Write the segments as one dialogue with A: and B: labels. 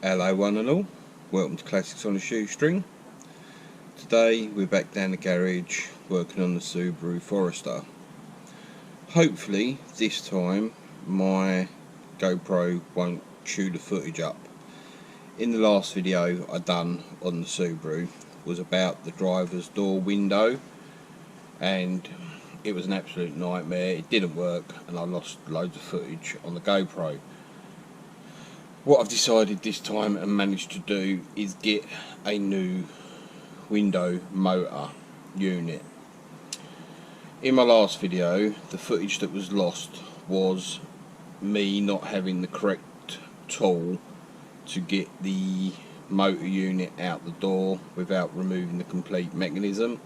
A: Hello one and all, welcome to Classics on a Shoestring. Today we're back down the garage working on the Subaru Forester. Hopefully this time my GoPro won't chew the footage up. In the last video I done on the Subaru was about the driver's door window, and it was an absolute nightmare. It didn't work and I lost loads of footage on the GoPro. What I've decided this time and managed to do is get a new window motor unit. In my last video, the footage that was lost was me not having the correct tool to get the motor unit out the door without removing the complete mechanism,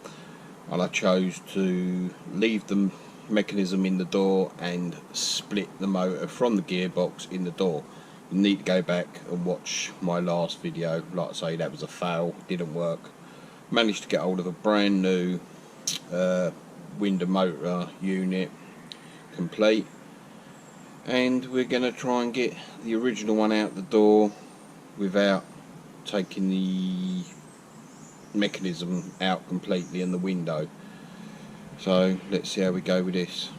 A: and I chose to leave the mechanism in the door and split the motor from the gearbox in the door. You need to go back and watch my last video. Like I say, that was a fail, didn't work. Managed to get hold of a brand new window motor unit complete, and we're going to try and get the original one out the door without taking the mechanism out completely in the window. So let's see how we go with this.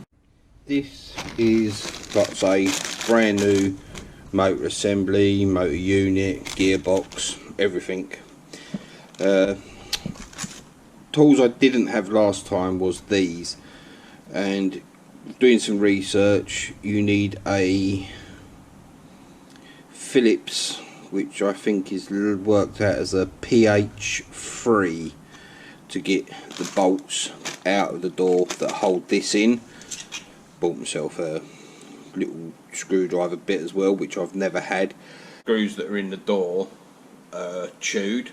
A: This is, like I say, brand new motor assembly, motor unit, gearbox, everything. Tools I didn't have last time was these, and doing some research, you need a Phillips, which I think is worked out as a pH-free, to get the bolts out of the door that hold this in. Bought myself a little screwdriver bit as well, which I've never had. Screws that are in the door chewed.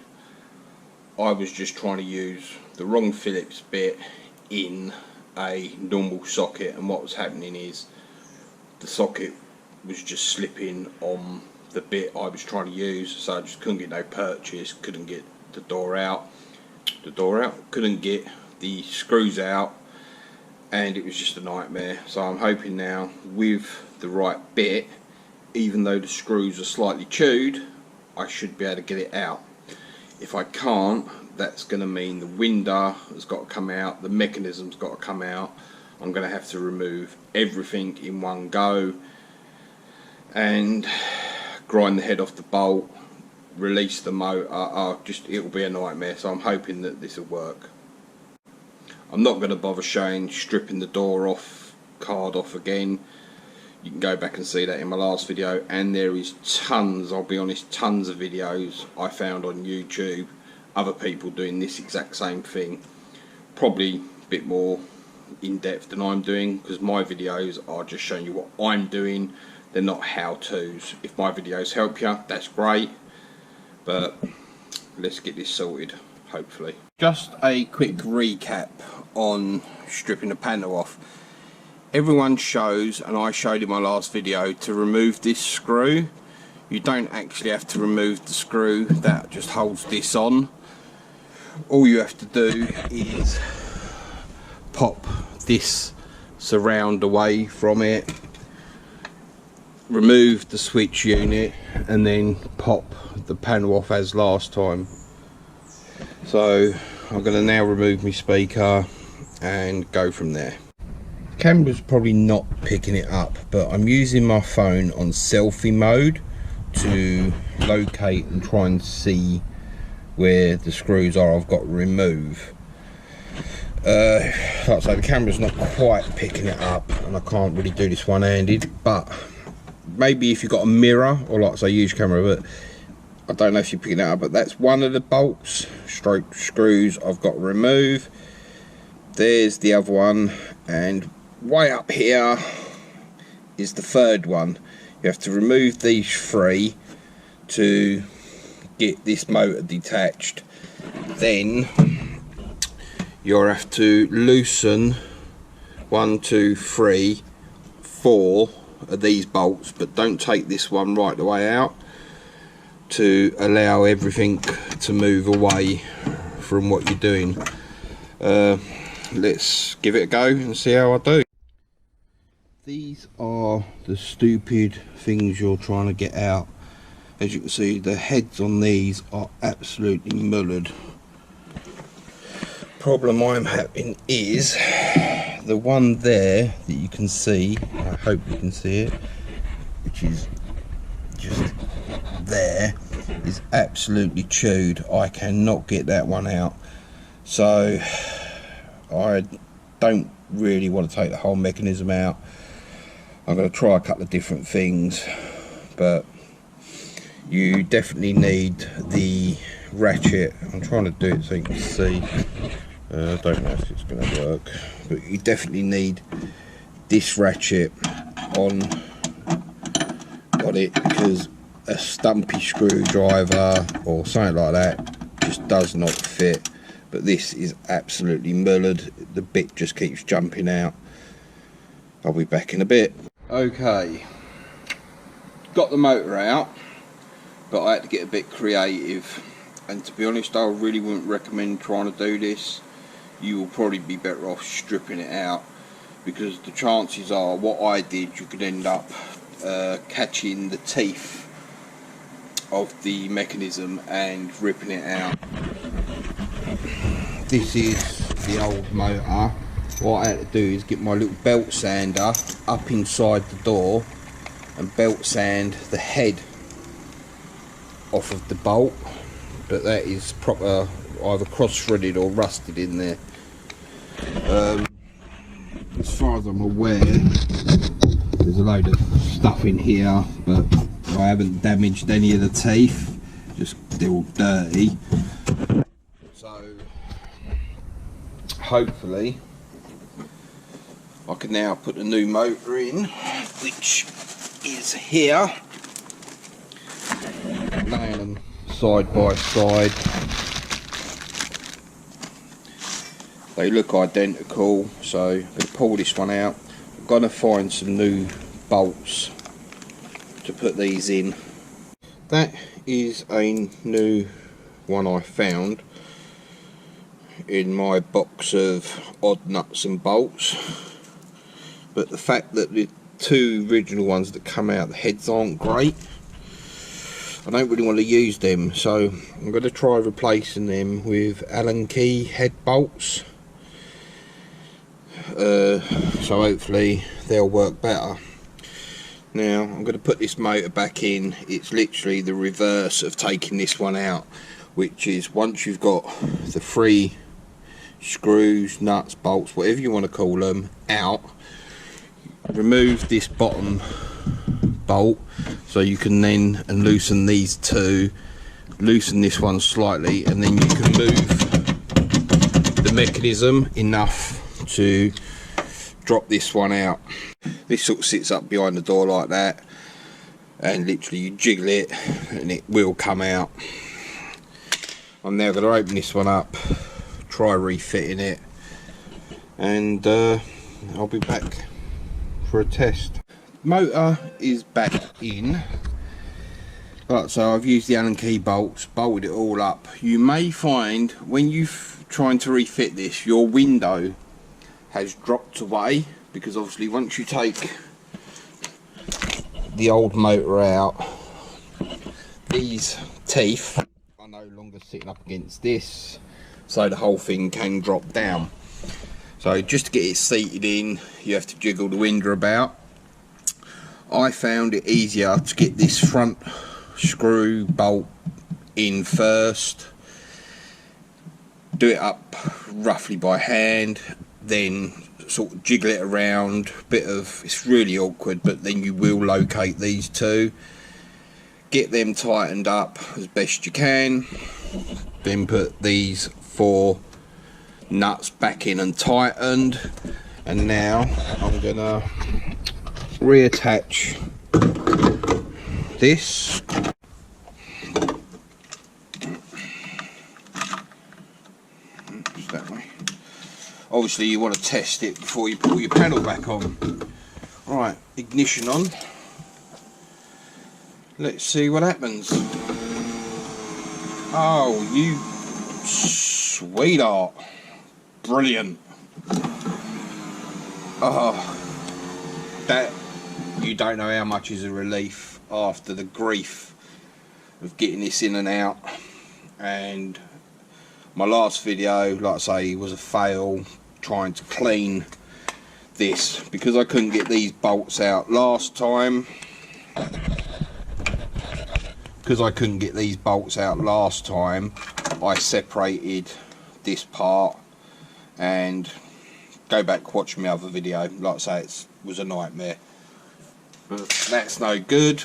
A: I was just trying to use the wrong Phillips bit in a normal socket, and what was happening is the socket was just slipping on the bit I was trying to use, so I just couldn't get no purchase, couldn't get the door out, couldn't get the screws out, and it was just a nightmare. So I'm hoping now with the right bit, even though the screws are slightly chewed, I should be able to get it out. If I can't, that's going to mean the window has got to come out, the mechanism's got to come out. I'm going to have to remove everything in one go and grind the head off the bolt, release the motor. It'll be a nightmare. So I'm hoping that this will work. I'm not going to bother showing stripping the door off, card off again. You can go back and see that in my last video, and there is tons, I'll be honest, tons of videos I found on YouTube, other people doing this exact same thing, probably a bit more in depth than I'm doing, because my videos are just showing you what I'm doing, they're not how-tos. If my videos help you, that's great, but let's get this sorted, hopefully. Just a quick recap on stripping the panel off. Everyone shows, and I showed in my last video, to remove this screw. You don't actually have to remove the screw that just holds this on. All you have to do is pop this surround away from it, remove the switch unit, and then pop the panel off as last time. So I'm going to now remove my speaker and go from there. Camera's probably not picking it up, but I'm using my phone on selfie mode to locate and try and see where the screws are I've got to remove. Like I say, the camera's not quite picking it up and I can't really do this one-handed, but maybe if you've got a mirror, or like I say, use camera, but I don't know if you're picking it up, but that's one of the bolts stroke screws I've got to remove. There's the other one, and way up here is the third one. You have to remove these three to get this motor detached. Then you'll have to loosen 1, 2, 3, 4 of these bolts, but don't take this one right the way out, to allow everything to move away from what you're doing. Let's give it a go and see how I do. These are the stupid things you're trying to get out. As you can see, the heads on these are absolutely mullered. Problem I'm having is the one there that you can see, I hope you can see it, which is just there, is absolutely chewed. I cannot get that one out, so I don't really want to take the whole mechanism out. I'm going to try a couple of different things, but you definitely need the ratchet. I'm trying to do it so you can see. I don't know if it's going to work, but you definitely need this ratchet on it, because a stumpy screwdriver or something like that just does not fit. But this is absolutely mullered. The bit just keeps jumping out. I'll be back in a bit. Okay, got the motor out, but I had to get a bit creative, and to be honest, I really wouldn't recommend trying to do this. You will probably be better off stripping it out, because the chances are, what I did, you could end up catching the teeth of the mechanism and ripping it out. This is the old motor. What I had to do is get my little belt sander up inside the door and belt sand the head off of the bolt, but that is proper either cross-threaded or rusted in there. As far as I'm aware, there's a load of stuff in here, but I haven't damaged any of the teeth, just they're all dirty. So hopefully I can now put the new motor in, which is here, laying them side by side. They look identical, so I'm going to pull this one out. I'm going to find some new bolts to put these in. That is a new one I found in my box of odd nuts and bolts. But the fact that the two original ones that come out, the heads aren't great, I don't really want to use them, so I'm going to try replacing them with Allen key head bolts. So hopefully they'll work better. Now I'm going to put this motor back in. It's literally the reverse of taking this one out, which is once you've got the three screws, nuts, bolts, whatever you want to call them, out, remove this bottom bolt so you can then loosen these two, loosen this one slightly, and then you can move the mechanism enough to drop this one out. This sort of sits up behind the door like that, and literally you jiggle it and it will come out. I'm now going to open this one up, try refitting it, and I'll be back for a test. Motor is back in. Right, so I've used the Allen key bolts, bolted it all up. You may find when you're trying to refit this, your window has dropped away, because obviously once you take the old motor out, these teeth are no longer sitting up against this, so the whole thing can drop down. So just to get it seated in, you have to jiggle the window about. I found it easier to get this front screw bolt in first, do it up roughly by hand, then sort of jiggle it around. It's really awkward, but then you will locate these two, get them tightened up as best you can, then put these four nuts back in and tightened. And now I'm gonna reattach this. That way. Obviously you want to test it before you pull your panel back on. Right, ignition on. Let's see what happens. Oh, you sweetheart. Brilliant. Oh, that, you don't know how much is a relief after the grief of getting this in and out. And my last video, like I say, was a fail trying to clean this because I couldn't get these bolts out last time. I separated this part, and go back, watch my other video. Like I say, it was a nightmare, but that's no good.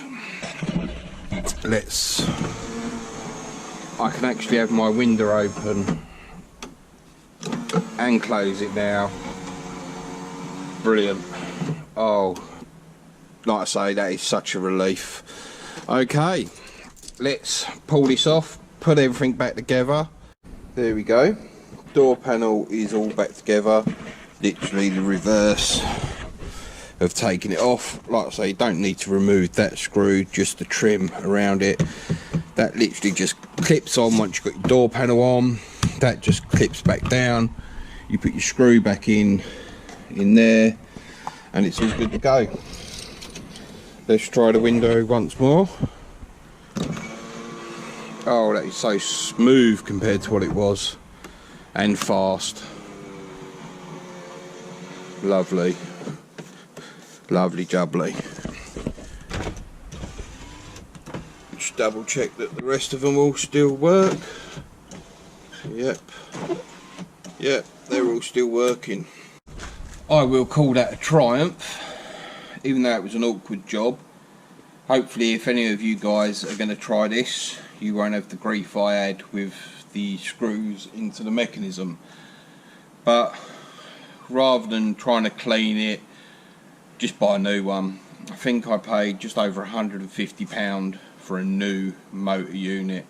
A: I can actually have my window open and close it now. Brilliant. Oh, like I say, that is such a relief. Okay, let's pull this off, put everything back together. There we go. Door panel is all back together. Literally the reverse of taking it off. Like I say, you don't need to remove that screw, just the trim around it. That literally just clips on once you've got your door panel on. That just clips back down. You put your screw back in there, and it's all good to go. Let's try the window once more. Oh, that is so smooth compared to what it was, and fast. Lovely, lovely jubbly. Just double check that the rest of them all still work. Yep, they're all still working. I will call that a triumph, even though it was an awkward job. Hopefully, if any of you guys are going to try this, you won't have the grief I had with the screws into the mechanism. But rather than trying to clean it, just buy a new one. I think I paid just over £150 for a new motor unit.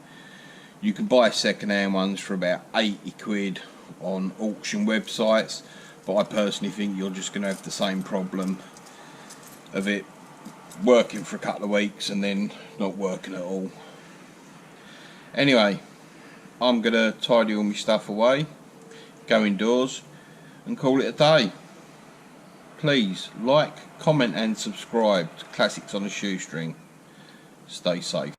A: You can buy second-hand ones for about 80 quid on auction websites, but I personally think you're just going to have the same problem of it working for a couple of weeks and then not working at all. Anyway, I'm going to tidy all my stuff away, go indoors and call it a day. Please like, comment and subscribe to Classics on a Shoestring. Stay safe.